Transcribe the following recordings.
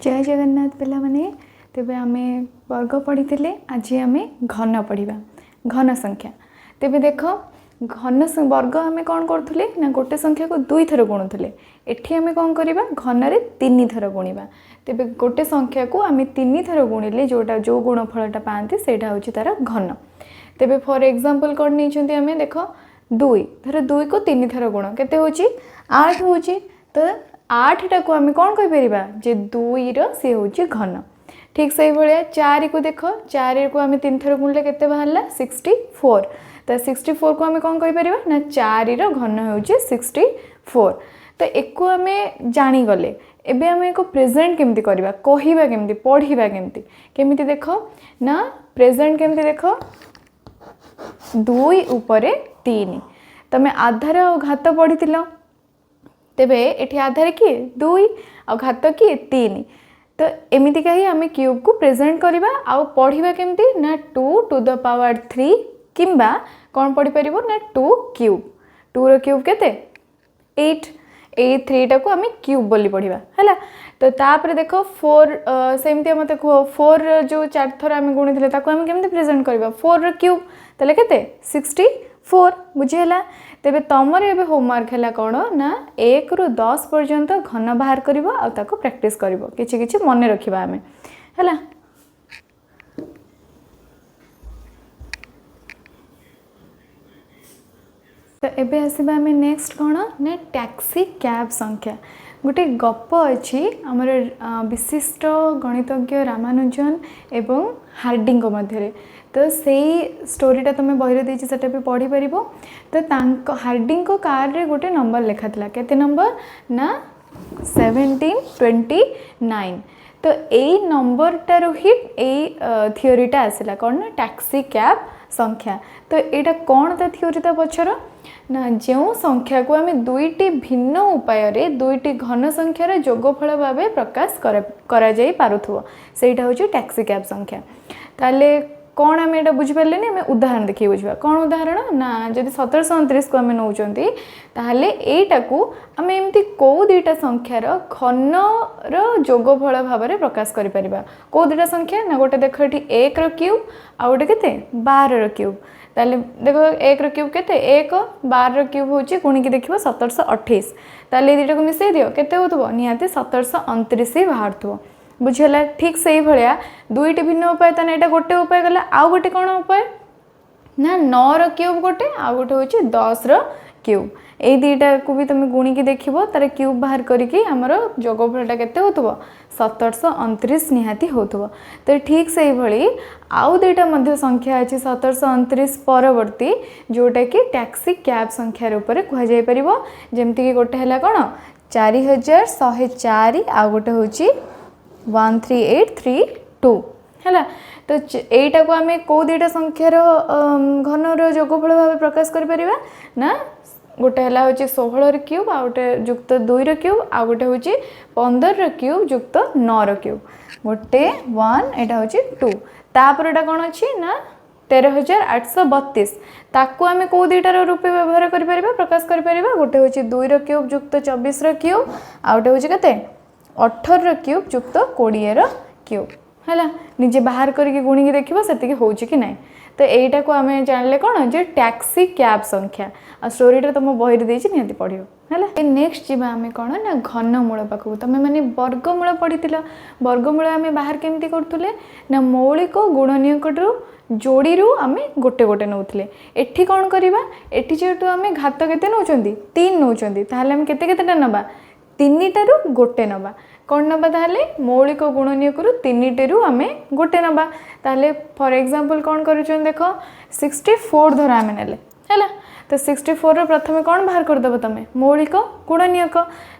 जय जगन्नाथ पिला माने तेबे आमे वर्ग पढ़ी आज आम घन पढ़ा घन संख्या। तेबे देख घन वर्ग आम कौन करुले ना गोटे संख्या को दुई थर गुणुले एठी आम कौन करवा घन रे तीन थर गुणा। तेबे गोटे संख्या को आम तीन थर गुणिले जोटा जो गुणफलटा पाती से हूँ तार घन। तेबे फॉर एग्जांपल कौन नहीं आम देख दुई धर दुई को तीन थर गुण केते होची 8 होची। तो 8टा को आम कौन कहीपर जे दुई सी हूँ घन। ठीक से भाया 4 को देख 4 को आम तीन थर गुणिले केते बाहरला 64। तो 64 को आम कौन कहीपर ना 4 घन हूँ 64। तो एक आम जानीगले एबे आम एक प्रेजेंट केमती करवा कहवा केमती पढ़ा केमती केमती देख ना प्रेजेंट केमती देख दुई उपरे 3 तमें आधार और घात पढ़ी तेबे एठी आधार किए दुई और घात किए 3। तो एमती का ही आम क्यूब को प्रेजेंट करवा आउ पढ़ा केमती ना 2 टू द पावर 3 किंबा कौन पढ़ी पार ना 2 क्यूब 2 रो क्यूब केते 8 3टा को आम क्यूब बोली पढ़ा है। तो तापर देख 4 सेमती मत कह 4 जो 4 थर आम गुणी आम केमती प्रेजेंट करवा 4 रो क्यूब तेल केते 64 बुझीगला। तेबे तमर एबे होमवर्क है कौन ना 1 रू 10 पर्यंत घन बाहर कर प्रैक्टिस कर कि मन रखा आम है। तो एबे आसबा आम नेक्स्ट कौन ना टैक्सी कैब संख्या गोटे गप अच्छी आमर विशिष्ट गणितज्ञ रामानुजन एवं हार्डिंग मध्य। तो से स्टोरीटा तुम बही देती से भी पढ़ी पार। तो हार्डिंग को कार रे गोटे नंबर लिखा था केते नंबर ना 1729। तो यही नंबरटार ही थियोरीटा आसला कौन ना टैक्सी कैब संख्या। तो यहाँ कौन ता थियोरीटा पछर ना जो संख्या को आम दुईटी भिन्न उपाय रे दुईटी घन संख्यार जोगफल भाव प्रकाश करा जाई पारुथुव सेटा होची टैक्सी कैब संख्या। ताले कौन आम यहाँ बुझिपारे आम उदाहरण देखिए बुझा कौन उदाहरण ना जब 1729 को आम नौकरी ताहले एटा को आम एमती कौ दुईटा संख्यार घनर जोगफल भाव में प्रकाश करें कौ दुईटा संख्या ना गोटे देख ये 1 रो क्यूब आ गोटे के 12 रो क्यूब। ताले देख 1 रो क्यूब केते 1 12 रो क्यूब होची गुणिकी देख 1728। ताले दुईटा को मिसई दियो केते होतबो निहाती 1729 बाहर थो बुझीगला। ठीक से भाया दुईटी भिन्न उपाय तो यहाँ गोटे उपाय गला आउ गोटे कौन उपाय ना 9 रो क्यूब गोटे आ गोटे होची 10 रो क्यूब। ये दुईटा को भी तुम गुणिकी देख तार क्यूब बाहर करके आमर जोगफलटा केते होतबो 1729 निहाती होतबो। तो ठीक से भाई आउ दुईटा मध्य संख्या अच्छी 1729 परवर्ती जोटा कि टैक्सी कैब संख्या रूप में कह जाई परिबो जेमती कि गोटे है कौन 4104 आ गोटे होची 13832 है। तो यहीटा को आम कौ दुईटा संख्यार घनर जोगफल भाव प्रकाश करें ना गोटे है हूँ 16 रो क्यूब आ गोटे जुक्त 2 रो क्यूब आ गोटे हूँ 15 रो क्यूब जुक्त 9 रो क्यूब गोटे 1 यहाँ हूँ 2 तापर एटा कौन अच्छी ना 13832 ताकू आम कौ दुईटार रूपे व्यवहार करें प्रकाश करें गोटे हूँ 2 रो क्यूब जुक्त 24 रो क्यूब आ गोटे हूँ के 18 रो क्यूब जुक्त 20 रो क्यूब है निजे बाहर करके गुणिकी देखो से हूँ कि ना। तो यहीटा को आम जानले कौन जो टैक्सी कैब संख्या आ स्टोरीटा तुम बही देती निहती पढ़ो है। नेक्स्ट जीवा आम कौन ना घनमूल पाखक तुम मैंने वर्गमूल पढ़ी वर्गमूल आम बाहर केमती करुले ना मौलिक गुणनीयकटू जोड़ी आम गोटे गोटे नौले एठी कौन करवा एठी जेहेतु आम घात केते नौ 3 नौ आम केते नवा 3टारू गोटे नवा कौन नवा ताहले मौलिक गुणनीयकरू 3टारू आम गोटे नवा। ताहले फॉर एग्जांपल कौन करूछन देख 64 धर आम नेले है। तो 64 प्रथम कौन बाहर करदेव तुम मौलिक गुणनीयक।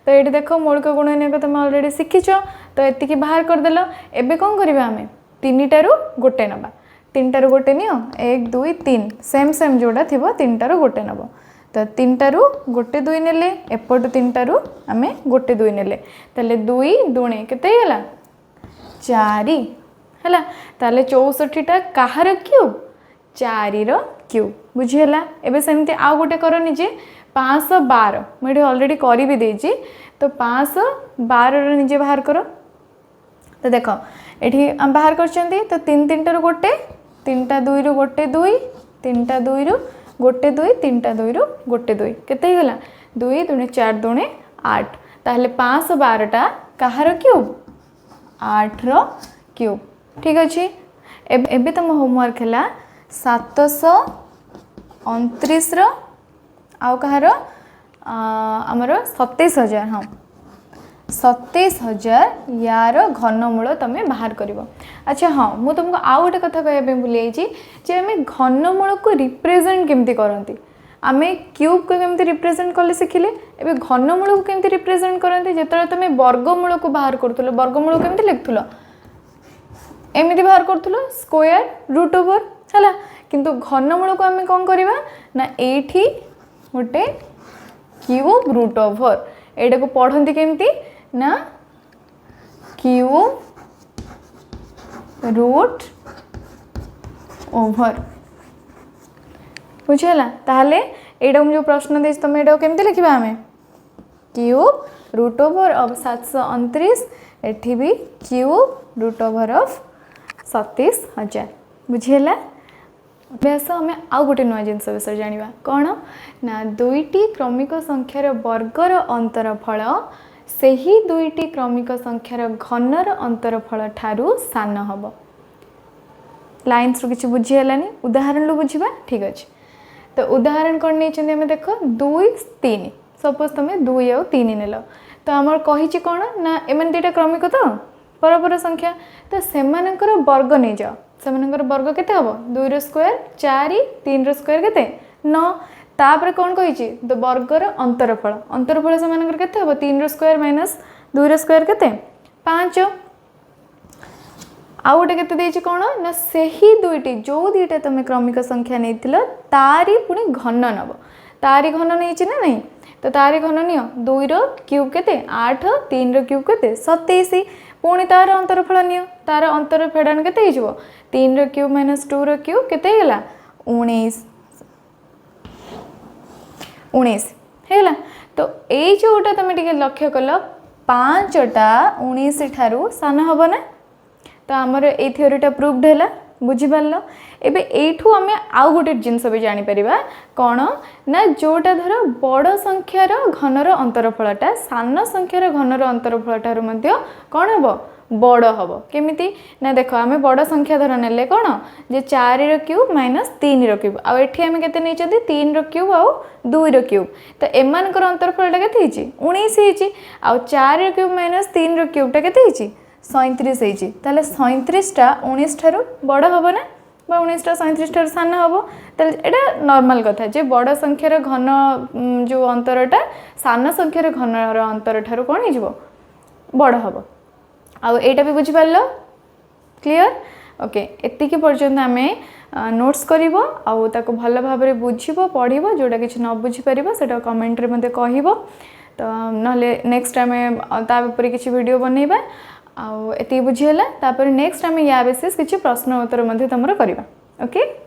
तो ये देख मौलिक गुणनीयक तुम अलरेडी शिखिच तो ये बाहर करदेल एबे कौन करवा आम 3टारू गोटे नवा 3टारू गोटे नियो 1 2 3 सेम सेम जोड़ा थी 3टारू गोटे नब। तो 3टारू गोटे 2 नेले एपट 3टारू आम गोटे 2 नेले ताले 2 दुणे केते गला 4 है। ताले 64टा कहार क्यूब 4 रो क्यूब बुझीगला। एबे सेमती आउ गोटे कर निजे 512 मुझे अलरेडी कर भी देजी। तो 512 निजे बाहर कर तो देख ये बाहर कर तो तीन तीन रु गोटे 3टा 2 रु गोटे 2 3टा 2 रु गोटे 2 3टा 2 रु गोटे 2 केते गला 2 2 4 2 8 ताहले 512टा कହାର क्यूब 8 रो क्यूब ठीक अच्छे। एबे तुम होमवर्क है 729 रो आउ कହାର आमर 27,000 हाँ 27,000 यार घनमूल तुम बाहर कर। अच्छा हाँ मुझे तुमको आउ गोटे कथा कहते भूली जे आम घनमूल को रिप्रेजेंट केमती करती आम क्यूब को केमती रिप्रेजेंट कले शिखिले एबे घनमूल को केमती रिप्रेजेंट करती जिते तुम वर्गमूल को बाहर करूल वर्गमूल केमती लिखुल एमती बाहर करूल स्क्वायर रूट ओवर है किंतु घनमूल को आम कौन करवा ना एठी गोटे क्यूब रूट ओवर एटा को पढ़ती केमती ना क्यूब रूट ओवर बुझेला ताहले एटा जो प्रश्न दे तुम एटा केमती लिखा आम क्यूब रूट ओवर ऑफ 729 एठी भी क्यूब रूट ओवर ऑफ 27,000 बुझेला। अभ्यास आम आउ गोटे नुआ जिनस विषय जाना कौन ना दुईटी क्रमिक संख्यार वर्गर अंतरफल से ही दुईटी क्रमिक संख्यार घनर अंतरफल ठारू सान हम। लाइन्स रू किसी बुझीगलानी उदाहरण रू बुझा ठीक अच्छे। तो उदाहरण कौन नहीं आम देख 2 3 सपोज तुम 2 आउ 3 नेल तो आम कही कौन ना एम दुईटा क्रमिक तो परपर संख्या तो सेमानकर वर्ग नहीं जाओ सेमानकर वर्ग केते हम 2 रो स्क्वायर 4 3 रो स्क्वायर केते 9 तापर कौन कही तो वर्गर अंतरफल अंतरफल सेमानकर केते हम 3 रो स्क्वायर माइनस 2 रो स्क्वायर केते 5 आउ गोटे केते देछि कौन ना सही दुईटी जो दुईटा तुम क्रमिक संख्या नहीं तारी पुणी घन नब तारी घन नहीं ना नहीं तो तारी घन नियो 2 रो क्यूब केते 8 3 रो क्यूब केते 27 पुणी तार अंतरफल नियो तार अंतर फेडान केते हिजो 3 रो क्यूब माइनस 2 रो क्यूब केते गेला 19 हेला। तो ये जोटा तुम टिके लक्ष्य कल 5टा 19 ठारू सान हम ना तो आमर ये थ्योरीटा प्रूव्ड है बुझीपार एबे एठू आम आउ गोटे जिनस भी जापर कौन ना जोटा धर बड़ संख्यार घनर अंतरफलटा सान संख्यार घनर अंतरफल ठारू कौन हम बड़ हम केमिति ना देख आम बड़ संख्या धर ने कौन जे 4 रो क्यूब माइनस 3 रो क्यूब आउ एठी आम केते नहीं 3 रो क्यूब आउ 2 रो क्यूब तो एमानकर अंतरफलटा केते 19 आउ 4 रो क्यूब माइनस 3 रो क्यूबटा केते 37 होती 37टा 19 ठारू बड़ हम ना 19टा 37 ठारू सान हम तो यहाँ नॉर्मल कथा जे बड़ संख्यार घन जो अंतरटा सान संख्यार घनर अंतर ठारू कौन हो बड़ हम आईटा भी बुझीपार क्लीयर ओके एतिकी पर्यंत आम नोट्स करिवो आउ ताको भल भाव बुझिबो पढ़िबो जोटा किछि न बुझी परिबो सेटा कमेंट रे मते कहिबो तो नले नेक्स्ट टाइम ता ऊपर किछि वीडियो बनैबा आउ एति बुझियला तापर नेक्स्ट टाइम या बेसिस किछि प्रश्न उत्तर मध्ये तमरो करिबा ओके।